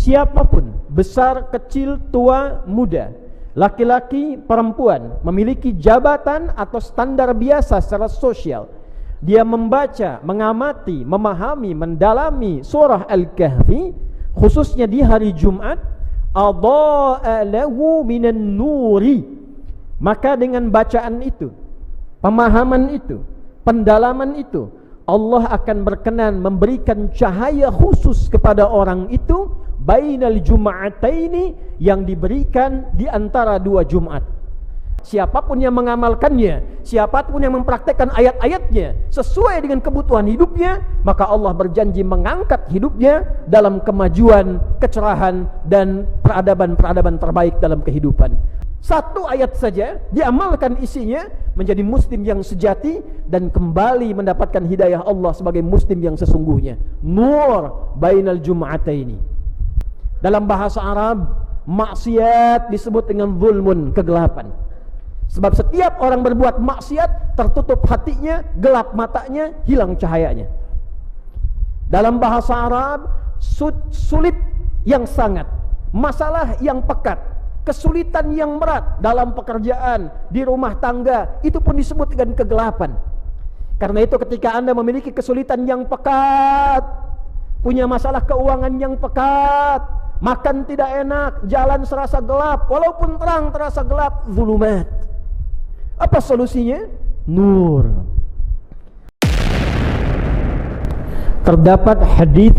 Siapapun, besar, kecil, tua, muda, laki-laki, perempuan, memiliki jabatan atau standar biasa secara sosial, dia membaca, mengamati, memahami, mendalami surah Al-Kahfi, khususnya di hari Jumat, adha'a lahu minan nuri, maka dengan bacaan itu, pemahaman itu, pendalaman itu, Allah akan berkenan memberikan cahaya khusus kepada orang itu bainal jum'ataini, yang diberikan di antara dua Jumat. Siapapun yang mengamalkannya, siapapun yang mempraktekkan ayat-ayatnya sesuai dengan kebutuhan hidupnya, maka Allah berjanji mengangkat hidupnya dalam kemajuan, kecerahan, dan peradaban-peradaban terbaik dalam kehidupan. Satu ayat saja diamalkan isinya, menjadi muslim yang sejati dan kembali mendapatkan hidayah Allah sebagai muslim yang sesungguhnya. Nur bainal jum'ataini. Dalam bahasa Arab, maksiat disebut dengan zulmun, kegelapan. Sebab setiap orang berbuat maksiat, tertutup hatinya, gelap matanya, hilang cahayanya. Dalam bahasa Arab, sulit yang sangat, masalah yang pekat, kesulitan yang berat dalam pekerjaan, di rumah tangga, itu pun disebut dengan kegelapan. Karena itu ketika Anda memiliki kesulitan yang pekat, punya masalah keuangan yang pekat, makan tidak enak, jalan serasa gelap, walaupun terang terasa gelap, zulumat. Apa solusinya? Nur. Terdapat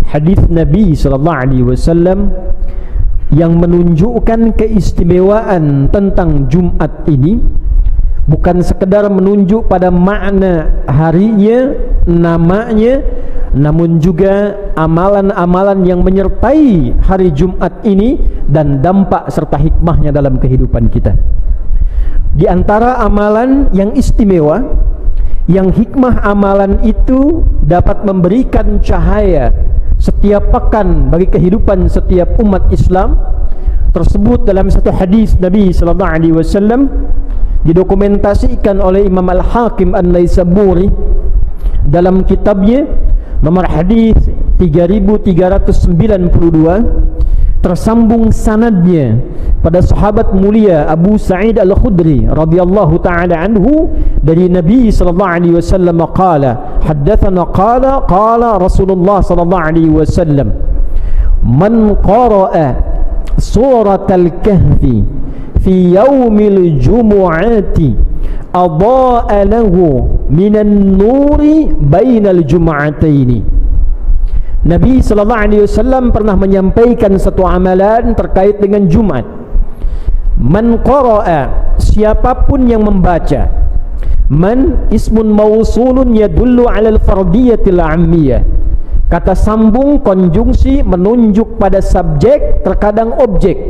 hadis Nabi SAW yang menunjukkan keistimewaan tentang Jumat ini, bukan sekedar menunjuk pada makna harinya, namanya, namun juga amalan-amalan yang menyertai hari Jumat ini dan dampak serta hikmahnya dalam kehidupan kita. Di antara amalan yang istimewa, yang hikmah amalan itu dapat memberikan cahaya setiap pekan bagi kehidupan setiap umat Islam, tersebut dalam satu hadis Nabi SAW, didokumentasikan oleh Imam Al-Hakim An-Naisaburi dalam kitabnya nomor hadis 3392, tersambung sanadnya pada sahabat mulia Abu Sa'id Al-Khudri radhiyallahu ta'ala anhu dari Nabi sallallahu alaihi wasallam qala haddatsana qala Rasulullah sallallahu alaihi wasallam, man qara'a suratal kahfi fi yaumil jumu'ati adha'a lahu minan nuri bainal jum'ataini. Nabi SAW pernah menyampaikan satu amalan terkait dengan Jumat. Man qara'a, siapapun yang membaca. Man ismun mausulun yadullu 'alal fardiyatil 'ammiyah. Kata sambung konjungsi menunjuk pada subjek, terkadang objek.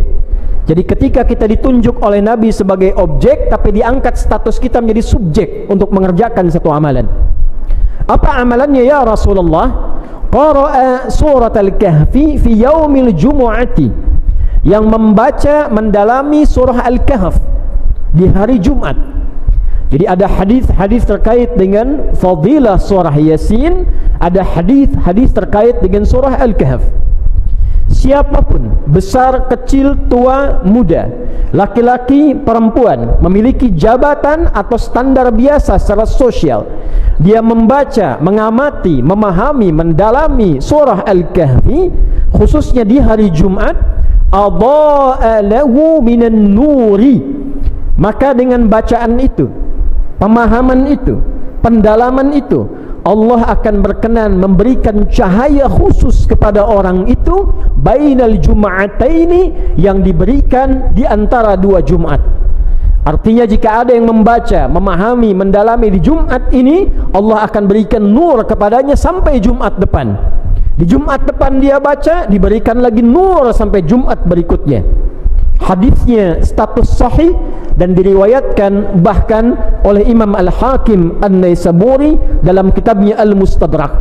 Jadi ketika kita ditunjuk oleh Nabi sebagai objek, tapi diangkat status kita menjadi subjek untuk mengerjakan satu amalan. Apa amalannya ya Rasulullah? Qara'a surat Al-Kahfi fi yaumil jumu'ati, yang membaca, mendalami surah Al-Kahf di hari Jumat. Jadi ada hadis-hadis terkait dengan fadilah surah Yasin, ada hadis-hadis terkait dengan surah Al-Kahf. Siapapun, besar, kecil, tua, muda, laki-laki, perempuan, memiliki jabatan atau standar biasa secara sosial, dia membaca, mengamati, memahami, mendalami surah Al-Kahfi, khususnya di hari Jumat, adha'a lahu minan nuri, maka dengan bacaan itu, pemahaman itu, pendalaman itu, Allah akan berkenan memberikan cahaya khusus kepada orang itu bainal jum'ataini, yang diberikan di antara dua Jumat. Artinya jika ada yang membaca, memahami, mendalami di Jumat ini, Allah akan berikan nur kepadanya sampai Jumat depan. Di Jumat depan dia baca, diberikan lagi nur sampai Jumat berikutnya. Hadisnya status sahih dan diriwayatkan bahkan oleh Imam Al-Hakim An-Naisaburi dalam kitabnya Al-Mustadrak.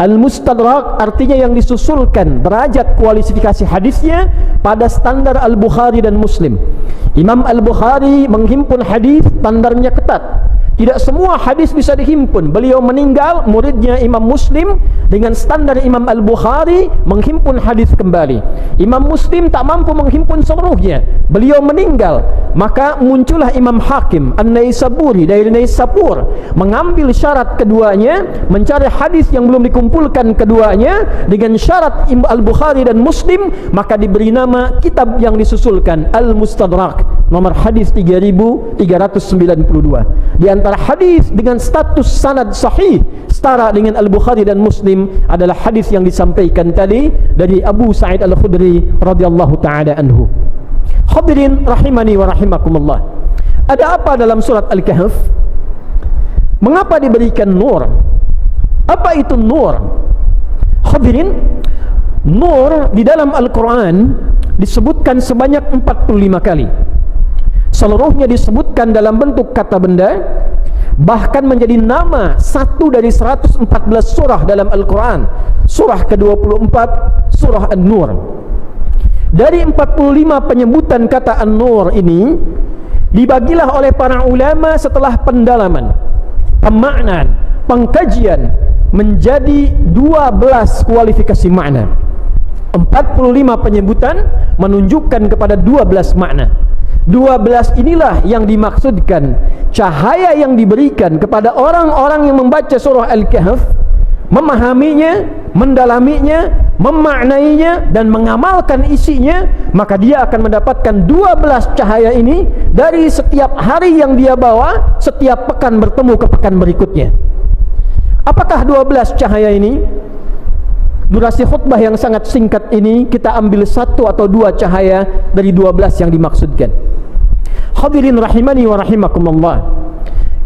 Al-Mustadrak artinya yang disusulkan derajat kualifikasi hadisnya pada standar Al-Bukhari dan Muslim. Imam Al-Bukhari menghimpun hadis standarnya ketat, Tidak semua hadis bisa dihimpun. Beliau meninggal, muridnya Imam Muslim dengan standar Imam Al-Bukhari menghimpun hadis kembali. Imam Muslim tak mampu menghimpun seluruhnya. Beliau meninggal, maka muncullah Imam Hakim An-Naisaburi dari Naisabur, mengambil syarat keduanya, mencari hadis yang belum dikumpulkan keduanya dengan syarat Al-Bukhari dan Muslim, maka diberi nama kitab yang disusulkan Al-Mustadrak, nomor hadis 3392. Di antara hadis dengan status sanad sahih setara dengan Al-Bukhari dan Muslim adalah hadis yang disampaikan tadi dari Abu Sa'id Al-Khudri radhiyallahu taala anhu. Hadirin rahimani wa rahimakumullah. Ada apa dalam surat Al-Kahf? Mengapa diberikan nur? Apa itu nur? Hadirin, nur di dalam Al-Quran disebutkan sebanyak 45 kali. Seluruhnya disebutkan dalam bentuk kata benda, bahkan menjadi nama satu dari 114 surah dalam Al-Quran. Surah ke-24, surah An-Nur. Dari 45 penyebutan kata An-Nur ini, dibagilah oleh para ulama setelah pendalaman, pemaknaan, pengkajian, menjadi 12 kualifikasi makna. 45 penyebutan menunjukkan kepada 12 makna. 12 inilah yang dimaksudkan cahaya yang diberikan kepada orang-orang yang membaca surah Al-Kahf, memahaminya, mendalaminya, memaknainya dan mengamalkan isinya, maka dia akan mendapatkan 12 cahaya ini dari setiap hari yang dia bawa, setiap pekan bertemu ke pekan berikutnya. Apakah 12 cahaya ini? Durasi khutbah yang sangat singkat ini kita ambil 1 atau 2 cahaya dari 12 yang dimaksudkan. Hadirin rahimani wa rahimakumullah.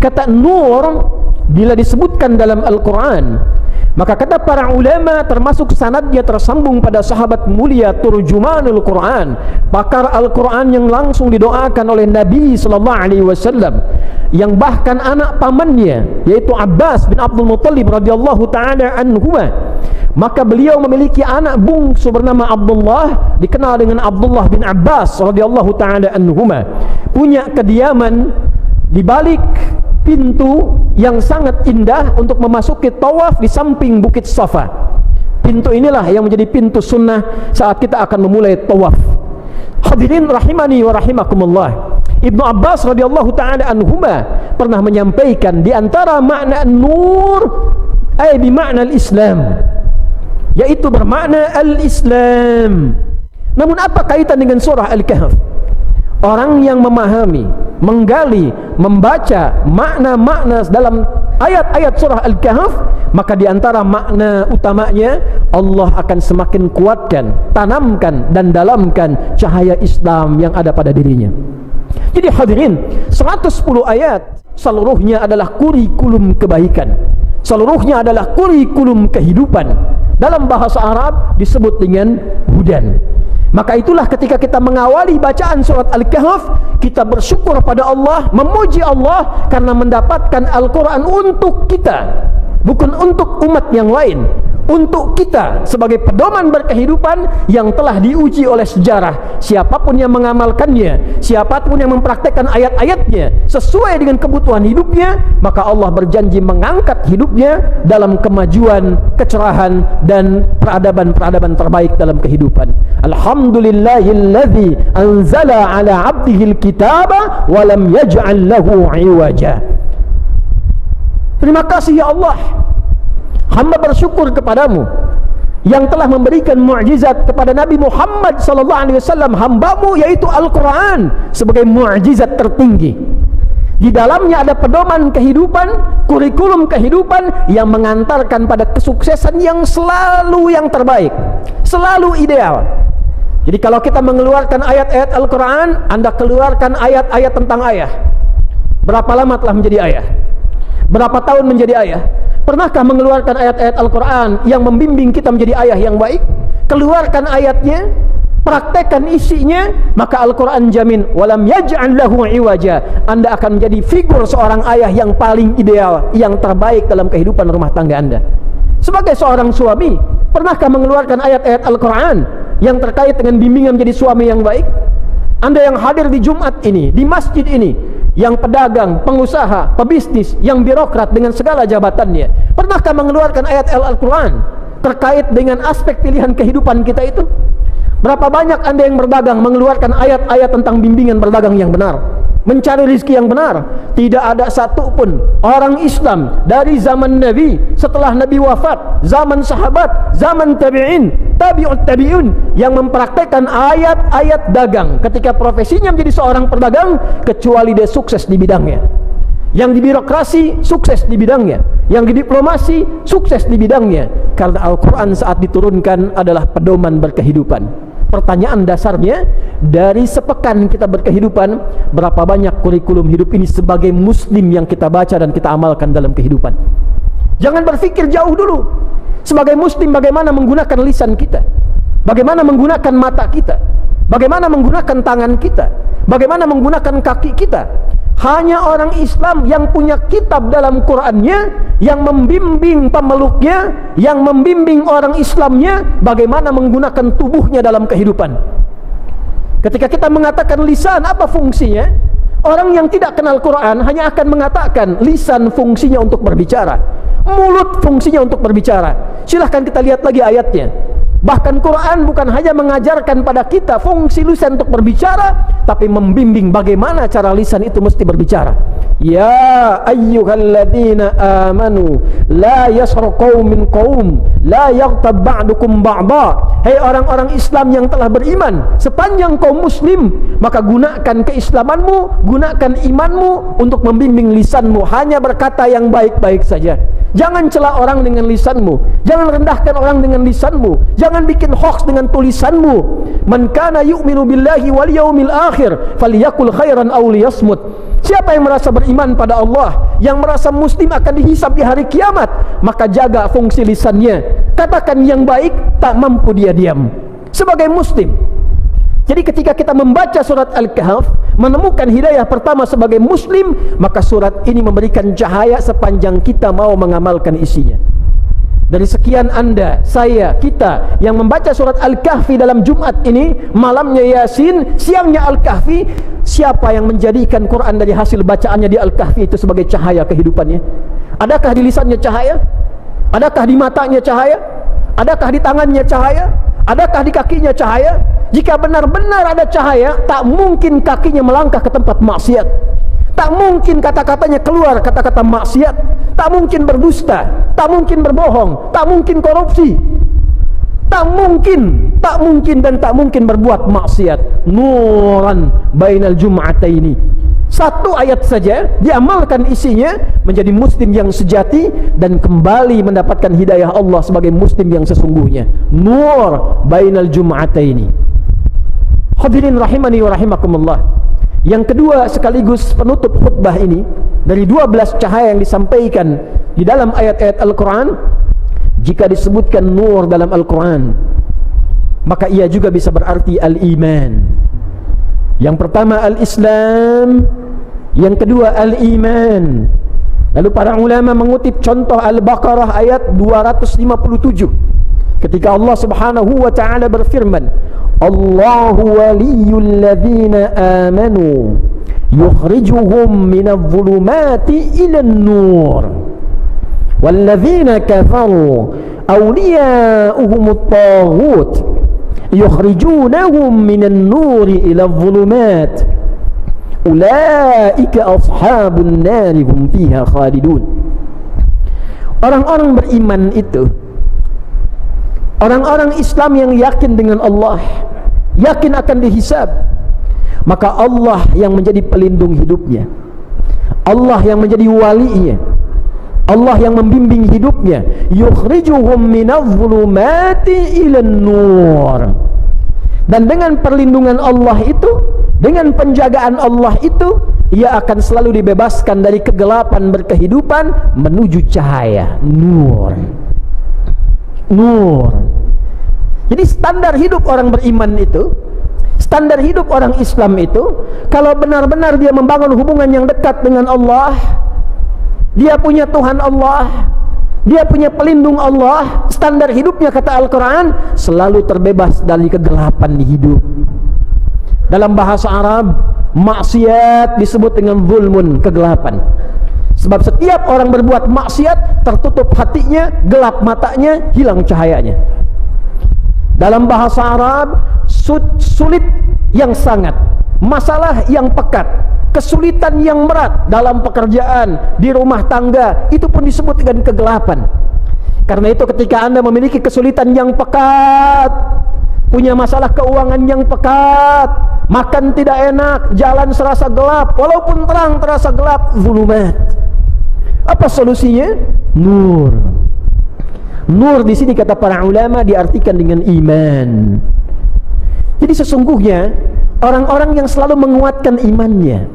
Kata nur bila disebutkan dalam Al-Quran, maka kata para ulama termasuk sanadnya tersambung pada sahabat mulia turjumanul Quran, pakar Al-Quran yang langsung didoakan oleh Nabi sallallahu alaihi wasallam, yang bahkan anak pamannya yaitu Abbas bin Abdul Muttalib radhiyallahu taala anhuma, maka beliau memiliki anak bungsu bernama Abdullah, dikenal dengan Abdullah bin Abbas radhiyallahu taala anhuma, punya kediaman di balik pintu yang sangat indah untuk memasuki tawaf di samping Bukit Safa. Pintu inilah yang menjadi pintu sunnah saat kita akan memulai tawaf. Hadirin rahimani wa rahimakumullah. Ibnu Abbas radhiyallahu taala anhuma pernah menyampaikan di antara makna nur ay bi makna al-Islam, yaitu bermakna al-Islam. Namun apa kaitan dengan surah Al-Kahf? Orang yang memahami, menggali, membaca makna-makna dalam ayat-ayat surah Al-Kahf, maka di antara makna utamanya Allah akan semakin kuatkan, tanamkan dan dalamkan cahaya Islam yang ada pada dirinya. Jadi hadirin, 110 ayat seluruhnya adalah kurikulum kebaikan, seluruhnya adalah kurikulum kehidupan. Dalam bahasa Arab disebut dengan hudan. Maka itulah ketika kita mengawali bacaan surat Al-Kahf, kita bersyukur pada Allah, memuji Allah karena mendapatkan Al-Quran untuk kita, bukan untuk umat yang lain, untuk kita sebagai pedoman berkehidupan yang telah diuji oleh sejarah. Siapapun yang mengamalkannya, siapapun yang mempraktekkan ayat-ayatnya sesuai dengan kebutuhan hidupnya, maka Allah berjanji mengangkat hidupnya dalam kemajuan, kecerahan dan peradaban-peradaban terbaik dalam kehidupan. Alhamdulillahilladzi anzala ala 'abdihil kitaba wa lam yaj'al lahu 'iwaja. Terima kasih ya Allah, hamba bersyukur kepadamu yang telah memberikan mukjizat kepada Nabi Muhammad sallallahu alaihi wasallam, hambamu, yaitu Al-Quran sebagai mukjizat tertinggi. Di dalamnya ada pedoman kehidupan, kurikulum kehidupan yang mengantarkan pada kesuksesan yang selalu yang terbaik, selalu ideal. Jadi kalau kita mengeluarkan ayat-ayat Al-Quran, Anda keluarkan ayat-ayat tentang ayah. Berapa lama telah menjadi ayah? Berapa tahun menjadi ayah? Pernahkah mengeluarkan ayat-ayat Al-Quran yang membimbing kita menjadi ayah yang baik? Keluarkan ayatnya, praktekkan isinya, maka Al-Quran jamin walam yaj'al lahu iwaja, Anda akan menjadi figur seorang ayah yang paling ideal, yang terbaik dalam kehidupan rumah tangga Anda. Sebagai seorang suami, pernahkah mengeluarkan ayat-ayat Al-Quran yang terkait dengan bimbingan menjadi suami yang baik? Anda yang hadir di Jumat ini, di masjid ini, yang pedagang, pengusaha, pebisnis, yang birokrat dengan segala jabatannya, pernahkah mengeluarkan ayat Al-Quran terkait dengan aspek pilihan kehidupan kita itu? Berapa banyak Anda yang berdagang mengeluarkan ayat-ayat tentang bimbingan berdagang yang benar, mencari rezeki yang benar? Tidak ada satu pun orang Islam dari zaman Nabi, setelah Nabi wafat, zaman sahabat, zaman tabi'in, tabi'ut tabi'un, yang mempraktekkan ayat-ayat dagang ketika profesinya menjadi seorang pedagang, kecuali dia sukses di bidangnya. Yang di birokrasi sukses di bidangnya, yang di diplomasi sukses di bidangnya, karena Al-Quran saat diturunkan adalah pedoman berkehidupan. Pertanyaan dasarnya, dari sepekan kita berkehidupan, berapa banyak kurikulum hidup ini sebagai muslim yang kita baca dan kita amalkan dalam kehidupan? Jangan berpikir jauh dulu. Sebagai muslim, bagaimana menggunakan lisan kita, bagaimana menggunakan mata kita, bagaimana menggunakan tangan kita, bagaimana menggunakan kaki kita. Hanya orang Islam yang punya kitab dalam Qur'annya, yang membimbing pemeluknya, yang membimbing orang Islamnya bagaimana menggunakan tubuhnya dalam kehidupan. Ketika kita mengatakan lisan, apa fungsinya? Orang yang tidak kenal Quran hanya akan mengatakan lisan fungsinya untuk berbicara, mulut fungsinya untuk berbicara. Silahkan kita lihat lagi ayatnya. Bahkan Quran bukan hanya mengajarkan pada kita fungsi lisan untuk berbicara, tapi membimbing bagaimana cara lisan itu mesti berbicara. Ya ayyuhalladzina amanu la yaskhar qaumin qaum la yaghtab ba'dukum ba'dha. Hai orang-orang Islam yang telah beriman, sepanjang kaum muslim, maka gunakan keislamanmu, gunakan imanmu untuk membimbing lisanmu, hanya berkata yang baik-baik saja. Jangan cela orang dengan lisanmu, jangan rendahkan orang dengan lisanmu, jangan bikin hoax dengan tulisanmu. Man kana yu'minu billahi wal yaumil akhir falyakul khairan aw liyasmut. Siapa yang merasa beriman pada Allah, yang merasa muslim akan dihisab di hari kiamat, maka jaga fungsi lisannya, katakan yang baik, tak mampu dia diam sebagai muslim. Jadi ketika kita membaca surat Al-Kahf, menemukan hidayah pertama sebagai muslim, maka surat ini memberikan cahaya sepanjang kita mau mengamalkan isinya. Dari sekian Anda, saya, kita yang membaca surat Al-Kahfi dalam Jumat ini, malamnya Yasin, siangnya Al-Kahfi, siapa yang menjadikan Quran dari hasil bacaannya di Al-Kahfi itu sebagai cahaya kehidupannya? Adakah di lisannya cahaya? Adakah di matanya cahaya? Adakah di tangannya cahaya? Adakah di kakinya cahaya? Jika benar-benar ada cahaya, tak mungkin kakinya melangkah ke tempat maksiat, tak mungkin kata-katanya keluar kata-kata maksiat, tak mungkin berdusta, tak mungkin berbohong, tak mungkin korupsi, tak mungkin dan tak mungkin berbuat maksiat. Nuran bainal jum'ataini. Satu ayat saja diamalkan isinya, menjadi muslim yang sejati dan kembali mendapatkan hidayah Allah sebagai muslim yang sesungguhnya. Nur bainal jum'ataini. Hadirin rahimani wa rahimakumullah. Yang kedua sekaligus penutup khutbah ini, dari 12 cahaya yang disampaikan di dalam ayat-ayat Al-Quran, jika disebutkan nur dalam Al-Quran, maka ia juga bisa berarti al-iman. Yang pertama al-Islam, yang kedua al-iman. Lalu para ulama mengutip contoh Al-Baqarah ayat 257, ketika Allah subhanahu wa ta'ala berfirman, Allahu waliyul ladzina amanu yukhrijuhum minadh dhulumati ilan nur wal ladzina kafaru awliya'uhumut taghut yukhrijunahum minan nuri iladh dhulumat ulaika ashabun nari hum fiha khalidun. Orang-orang beriman itu orang-orang Islam yang yakin dengan Allah, yakin akan dihisab, maka Allah yang menjadi pelindung hidupnya, Allah yang menjadi walinya, Allah yang membimbing hidupnya. Yukhrijuhum minadh dhulumati ilan nur. Dan dengan perlindungan Allah itu, dengan penjagaan Allah itu, ia akan selalu dibebaskan dari kegelapan berkehidupan menuju cahaya, nur. Nur. Jadi standar hidup orang beriman itu, standar hidup orang Islam itu, kalau benar-benar dia membangun hubungan yang dekat dengan Allah, dia punya Tuhan Allah, dia punya pelindung Allah, standar hidupnya kata Al-Quran selalu terbebas dari kegelapan di hidup. Dalam bahasa Arab Maksiat disebut dengan zulmun, kegelapan. Sebab setiap orang berbuat maksiat, tertutup hatinya, gelap matanya, hilang cahayanya. Dalam bahasa Arab, sulit yang sangat, masalah yang pekat, kesulitan yang berat dalam pekerjaan, di rumah tangga, itu pun disebut dengan kegelapan. Karena itu ketika Anda memiliki kesulitan yang pekat, punya masalah keuangan yang pekat, makan tidak enak, jalan serasa gelap, walaupun terang terasa gelap, zulumat. Apa solusinya? Nur. Nur di sini kata para ulama diartikan dengan iman. Jadi sesungguhnya orang-orang yang selalu menguatkan imannya,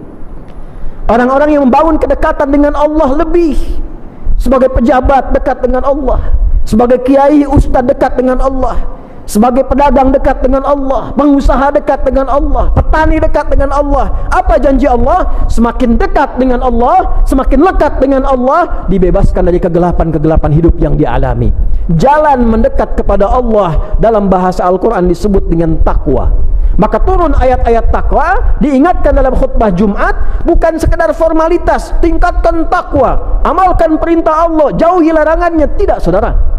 orang-orang yang membangun kedekatan dengan Allah lebih, sebagai pejabat dekat dengan Allah, sebagai kiai ustaz dekat dengan Allah, sebagai pedagang dekat dengan Allah, pengusaha dekat dengan Allah, petani dekat dengan Allah. Apa janji Allah? Semakin dekat dengan Allah, semakin lekat dengan Allah, dibebaskan dari kegelapan-kegelapan hidup yang dialami. Jalan mendekat kepada Allah dalam bahasa Al-Quran disebut dengan takwa. Maka turun ayat-ayat takwa, diingatkan dalam khutbah Jumat, bukan sekedar formalitas, tingkatkan takwa, amalkan perintah Allah, jauhi larangannya. Tidak, saudara.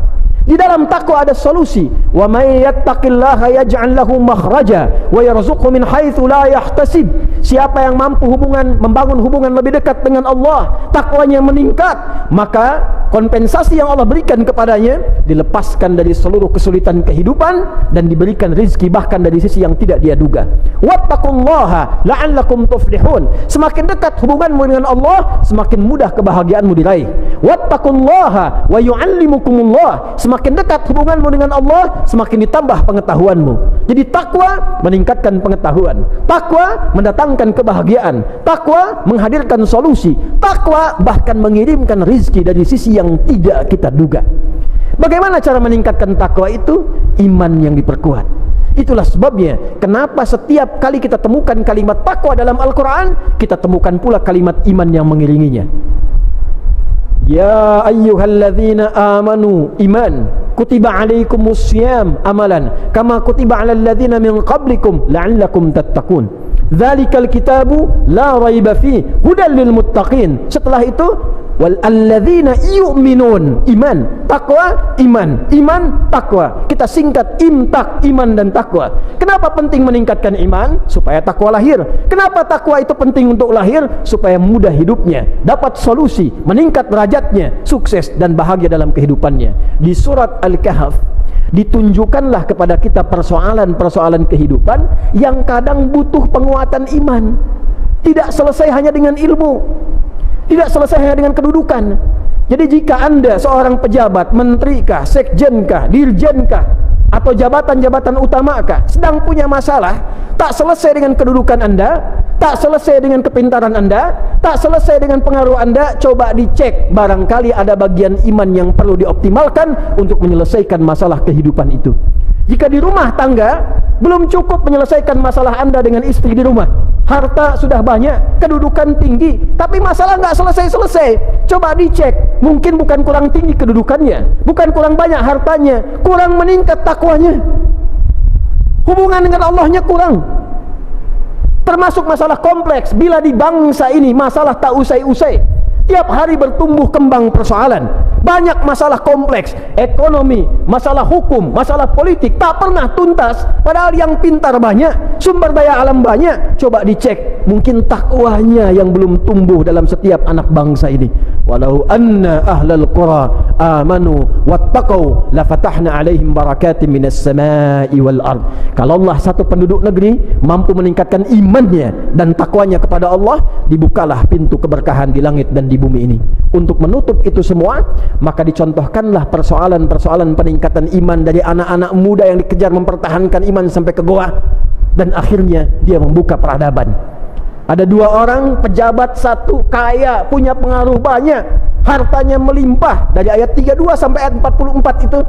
Di dalam takwa ada solusi. Wa may yattaqillaha yaj'al lahu makhraja wa yarzuqhu min haitsu la yahtasib. Siapa yang mampu membangun hubungan lebih dekat dengan Allah, takwanya meningkat, maka kompensasi yang Allah berikan kepadanya dilepaskan dari seluruh kesulitan kehidupan dan diberikan rezeki bahkan dari sisi yang tidak dia duga. Wattaqullaha la'allakum tuflihun. Semakin dekat hubunganmu dengan Allah, semakin mudah kebahagiaanmu diraih. Wattaqullaha wa yu'allimukumullah. Semakin dekat hubunganmu dengan Allah, semakin ditambah pengetahuanmu. Jadi takwa meningkatkan pengetahuan, takwa mendatangkan kebahagiaan, takwa menghadirkan solusi, takwa bahkan mengirimkan rizki dari sisi yang tidak kita duga. Bagaimana cara meningkatkan takwa itu? Iman yang diperkuat. Itulah sebabnya kenapa setiap kali kita temukan kalimat takwa dalam Al-Quran, kita temukan pula kalimat iman yang mengiringinya. Ya ayyuhalladzina amanu, iman, kutiba alaikumussyam amalan kama kutiba alal ladzina min qablikum la'allakum tattaqun. Dzalikal kitabu la raiba fi hudal lil muttaqin. Setelah itu wal alladzina yu'minun, iman, takwa, iman, takwa. Kita singkat imtak, iman dan takwa. Kenapa penting meningkatkan iman? Supaya takwa lahir. Kenapa takwa itu penting untuk lahir? Supaya mudah hidupnya, dapat solusi, meningkat derajatnya, sukses dan bahagia dalam kehidupannya. Di surat Al-Kahf ditunjukkanlah kepada kita persoalan-persoalan kehidupan yang kadang butuh penguatan iman. Tidak selesai hanya dengan ilmu, tidak selesai hanya dengan kedudukan. Jadi jika Anda seorang pejabat, menterikah, sekjenkah, dirjenkah, atau jabatan-jabatan utamakah, sedang punya masalah, tak selesai dengan kedudukan Anda, tak selesai dengan kepintaran Anda, tak selesai dengan pengaruh Anda, coba dicek, barangkali ada bagian iman yang perlu dioptimalkan untuk menyelesaikan masalah kehidupan itu. Jika di rumah tangga belum cukup menyelesaikan masalah Anda dengan istri di rumah, harta sudah banyak, kedudukan tinggi, tapi masalah nggak selesai-selesai, coba dicek, mungkin bukan kurang tinggi kedudukannya, bukan kurang banyak hartanya, kurang meningkat takwanya, hubungan dengan Allahnya kurang. Termasuk masalah kompleks, bila di bangsa ini masalah tak usai-usai, tiap hari bertumbuh kembang persoalan, banyak masalah kompleks, ekonomi, masalah hukum, masalah politik, tak pernah tuntas, padahal yang pintar banyak, sumber daya alam banyak. Coba dicek, mungkin takwanya yang belum tumbuh dalam setiap anak bangsa ini. Walau anna ahlal qura amanu wattaqau lafatahna alaihim barakatim minas samai wal ard. Kalau Allah satu penduduk negeri mampu meningkatkan imannya dan takwanya kepada Allah, dibukalah pintu keberkahan di langit dan di bumi ini. Untuk menutup itu semua, maka dicontohkanlah persoalan-persoalan peningkatan iman dari anak-anak muda yang dikejar mempertahankan iman sampai ke goa, dan akhirnya dia membuka peradaban. Ada dua orang pejabat, satu kaya, punya pengaruh banyak, hartanya melimpah. Dari ayat 32 sampai ayat 44 itu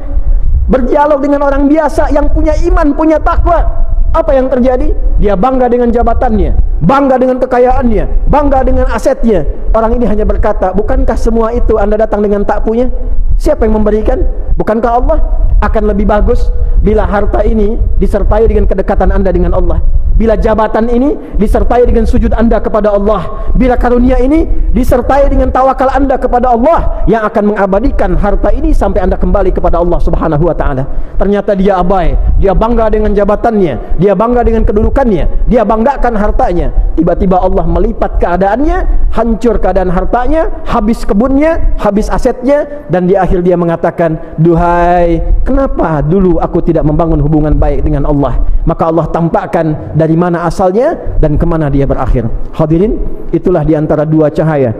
berdialog dengan orang biasa yang punya iman, punya takwa. Apa yang terjadi? Dia bangga dengan jabatannya, bangga dengan kekayaannya, bangga dengan asetnya. Orang ini hanya berkata, bukankah semua itu Anda datang dengan tak punya? Siapa yang memberikan? Bukankah Allah? Akan lebih bagus bila harta ini disertai dengan kedekatan Anda dengan Allah. Bila jabatan ini disertai dengan sujud anda kepada Allah, bila karunia ini disertai dengan tawakal anda kepada Allah, yang akan mengabadikan harta ini sampai anda kembali kepada Allah Subhanahu wa taala. Ternyata dia abai, dia bangga dengan jabatannya, dia bangga dengan kedudukannya, dia banggakan hartanya. Tiba-tiba Allah melipat keadaannya, hancur keadaan hartanya, habis kebunnya, habis asetnya, dan di akhir dia mengatakan, duhai, kenapa dulu aku tidak membangun hubungan baik dengan Allah? Maka Allah tampakkan dari mana asalnya dan kemana dia berakhir. Hadirin, itulah di antara dua cahaya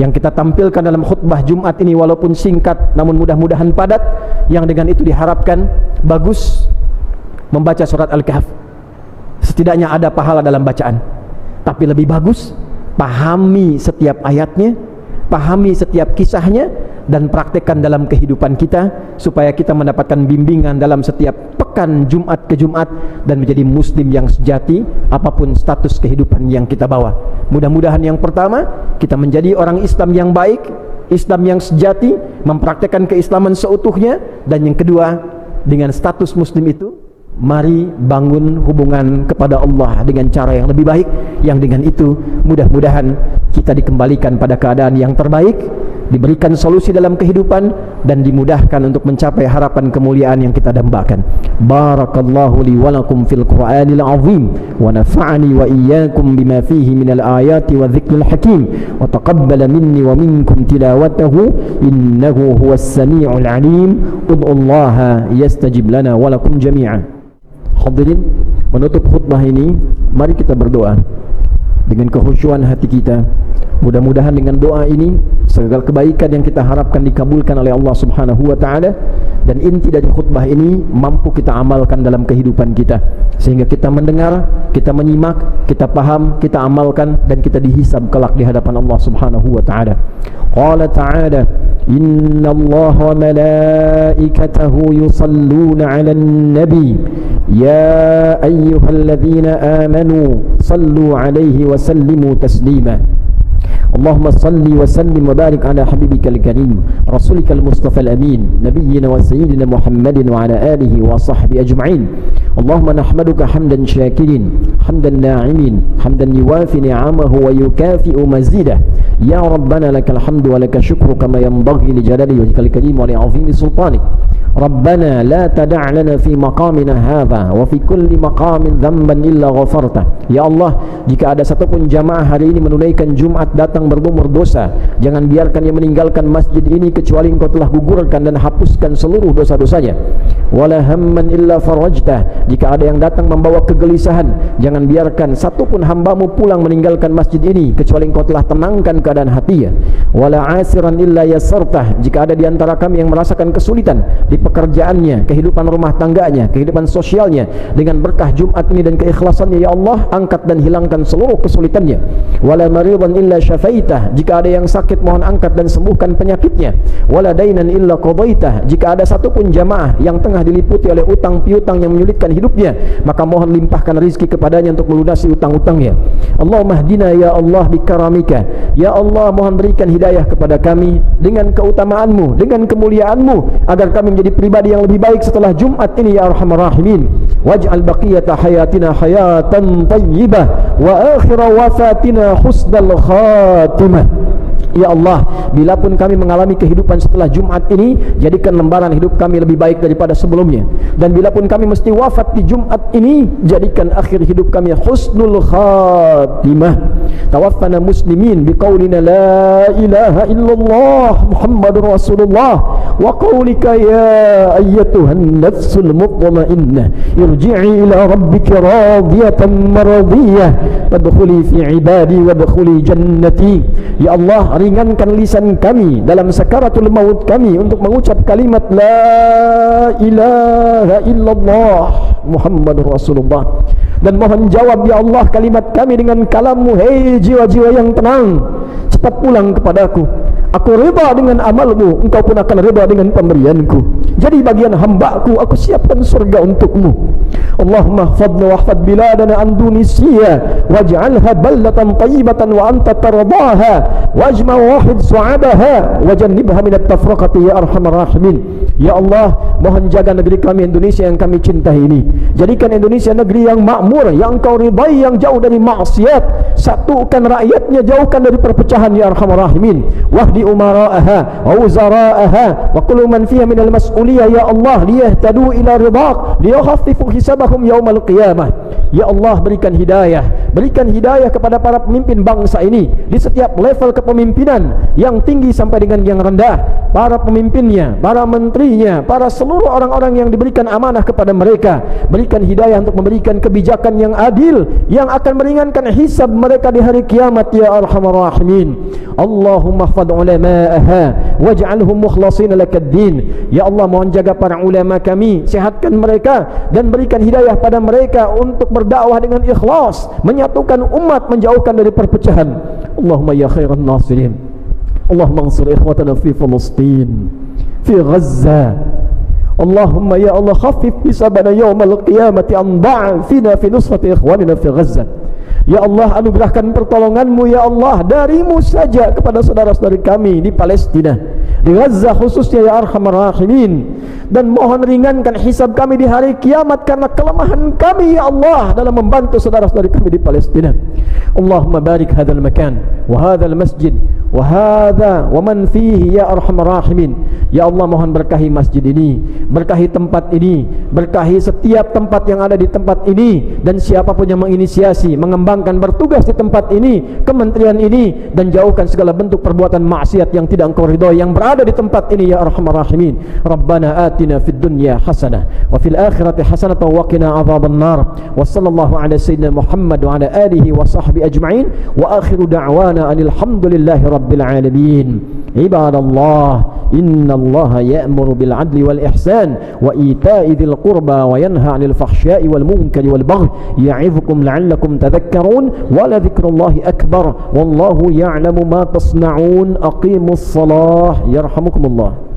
yang kita tampilkan dalam khutbah Jumat ini, walaupun singkat namun mudah-mudahan padat, yang dengan itu diharapkan bagus membaca surat Al-Kahf. Setidaknya ada pahala dalam bacaan, tapi lebih bagus pahami setiap ayatnya, pahami setiap kisahnya, dan praktekkan dalam kehidupan kita, supaya kita mendapatkan bimbingan dalam setiap pekan Jumat ke Jumat dan menjadi muslim yang sejati apapun status kehidupan yang kita bawa. Mudah-mudahan yang pertama, kita menjadi orang Islam yang baik, Islam yang sejati, mempraktekkan keislaman seutuhnya. Dan yang kedua, dengan status muslim itu, mari bangun hubungan kepada Allah dengan cara yang lebih baik, yang dengan itu mudah-mudahan kita dikembalikan pada keadaan yang terbaik, diberikan solusi dalam kehidupan, dan dimudahkan untuk mencapai harapan kemuliaan yang kita dambakan. Barakallahu li wa lakum fil Qur'anil azim, wa nafa'ani wa iyyakum bima fihi minal ayati wa dhikril hakim, wa taqabbala minni wa minkum tilawatahu innahu huwas sami'ul alim. Ud'ullaha yastajib lana wa lakum jami'an. Hadirin, menutup khutbah ini, mari kita berdoa dengan kekhusyuan hati kita. Mudah-mudahan dengan doa ini segala kebaikan yang kita harapkan dikabulkan oleh Allah Subhanahu wa taala, dan inti dari khutbah ini mampu kita amalkan dalam kehidupan kita, sehingga kita mendengar, kita menyimak, kita paham, kita amalkan, dan kita dihisab kelak di hadapan Allah Subhanahu wa taala. Qala ta'ala, innallaha wa malaikatahu yusalluna 'alan nabi ya ayyuhalladzina amanu sallu 'alaihi wa sallimu taslima. Allahumma salli wa sallim wa barik ala habibikal karim rasulikal mustafal amin nabiyyina wa sayyidina Muhammadin wa ala alihi wa sahbihi ajma'in. Allahumma nahmaduka hamdan syakirin, hamdan na'imin, hamdan yuwafi ni'amahu wa yukafi'u mazidah. Ya Rabbana lakal hamdu wa lakal syukru kama yanbaghi li jalali wajhikal karim wa li 'azimi sultanik. Rabbana la tada' lana fi maqamina hadha wa fi kulli maqamin dhanban illa ghafarta. Ya Allah, jika ada satupun jamaah hari ini menunaikan Jumat datang bergumur dosa, jangan biarkan ia meninggalkan masjid ini kecuali Engkau telah gugurkan dan hapuskan seluruh dosa-dosanya. Wala hamman illa farajtah, jika ada yang datang membawa kegelisahan, jangan biarkan satupun hambamu pulang meninggalkan masjid ini kecuali Engkau telah tenangkan keadaan hatinya. Wala asiran illa yasartah, jika ada di antara kami yang merasakan kesulitan di pekerjaannya, kehidupan rumah tangganya, kehidupan sosialnya, dengan berkah Jumat ini dan keikhlasannya, ya Allah, angkat dan hilangkan seluruh kesulitannya. Wala maridan illa syafaitah, jika ada yang sakit mohon angkat dan sembuhkan penyakitnya. Wala dainan illa qadaitah, jika ada satupun jamaah yang tengah diliputi oleh utang piutang yang menyulitkan hidupnya, maka mohon limpahkan rizki kepadanya untuk melunasi utang-utangnya. Allahumma hdina ya Allah bikaramika, ya Allah, mohon berikan hidayah kepada kami dengan keutamaanmu, dengan kemuliaanmu, agar kami menjadi pribadi yang lebih baik setelah Jumat ini, ya arhamar rahimin. Waj'al baqiyata hayatina hayatan tayyibah wa akhira wafatina husnal khatimah. Ya Allah, bila pun kami mengalami kehidupan setelah Jumat ini, jadikan lembaran hidup kami lebih baik daripada sebelumnya. Dan bila pun kami mesti wafat di Jumat ini, jadikan akhir hidup kami husnul khatimah. Tawaffana muslimin biqaulina la ilaha illallah Muhammadur Rasulullah wa qaulika ya ayyatuhan nafsul mutmainnah irji'i ila rabbika radiyatan maradiyah wadkhuli fi ibadi wadkhuli jannati. Ya Allah, ringankan lisan kami dalam sakaratul maut kami untuk mengucap kalimat la ilaha illallah Muhammadur Rasulullah, dan mohon jawab ya Allah kalimat kami dengan kalammu. Hei jiwa-jiwa yang tenang, cepat pulang kepadaku. Aku rida dengan amalmu, engkau pun akan rida dengan pemberianku. Jadi bagian hambaku, aku siapkan surga untukmu. Allahumma ihfadna wahfad biladana Indonesia waj'alha baldatan tayyibatan wa anta tardaha wajma wahid su'abaha wajannibha min at-tafraqati ya arhamar rahimin. Ya Allah, mohon jaga negeri kami Indonesia yang kami cintai ini. Jadikan Indonesia negeri yang makmur, yang Engkau ridai, yang jauh dari maksiat. Satukan rakyatnya, jauhkan dari perpecahan ya arhamar rahimin. Wahdi umara'aha wa wuzara'aha wa kullu man fiha minal mas'uliyah ya Allah liyahtadu ila ridaq liyakhaffifu hisabahum yaumal qiyamah. Ya Allah, berikan hidayah kepada para pemimpin bangsa ini di setiap level kepemimpinan, yang tinggi sampai dengan yang rendah, para pemimpinnya, para menterinya, para seluruh orang-orang yang diberikan amanah kepada mereka. Berikan hidayah untuk memberikan kebijakan yang adil, yang akan meringankan hisab mereka di hari kiamat ya arhamar rahimin. Allahumma ihfadh ulama'aha waj'alhum mukhlasin lakaddin. Ya Allah, mohon jaga para ulama kami, sehatkan mereka dan berikan hidayah pada mereka untuk berdakwah dengan ikhlas, menyatukan umat, menjauhkan dari perpecahan. Allahumma ya khairan nasirin, Allahumma ansur ikhwatana fi Palestin, fi Gaza. Allahumma ya Allah khaffif hisabana yawmal qiyamati an da'fina fi nusrati ikhwanina fi Gaza. Ya Allah, anugerahkan pertolonganmu ya Allah darimu saja kepada saudara-saudari kami di Palestina, di Gaza khususnya ya arhamar rahimin. Dan mohon ringankan hisab kami di hari kiamat karena kelemahan kami ya Allah dalam membantu saudara-saudari kami di Palestina. Allahumma barik hadzal makan wa hadzal masjid wa hadza wa man fihi ya arhamar rahimin. Ya Allah, mohon berkahi masjid ini, berkahi tempat ini, berkahi setiap tempat yang ada di tempat ini, dan siapapun yang menginisiasi, mengembangkan, bertugas di tempat ini, kementerian ini, dan jauhkan segala bentuk perbuatan maksiat yang tidak Engkau ridhoi yang berada di tempat ini ya arhamar rahimin. Rabbana atina fid dunya hasanah wa fil akhirati hasanah wa qina adzaban nar. Wa sallallahu ala sayyidina Muhammad wa ala alihi wa sahbihi ajma'in wa akhiru da'wana alhamdulillahi rabbil alamin. Ibadallah, innallaha ya'muru bil 'adli wal ihsan wa ita'i dzil qurba wa yanha 'anil fahsya'i wal munkari wal baghi ya'idzukum la'allakum tadhakkarun wa la dzikrullahi akbar wallahu ya'lamu ma tasna'un. Aqimus shalah yarhamukumullah.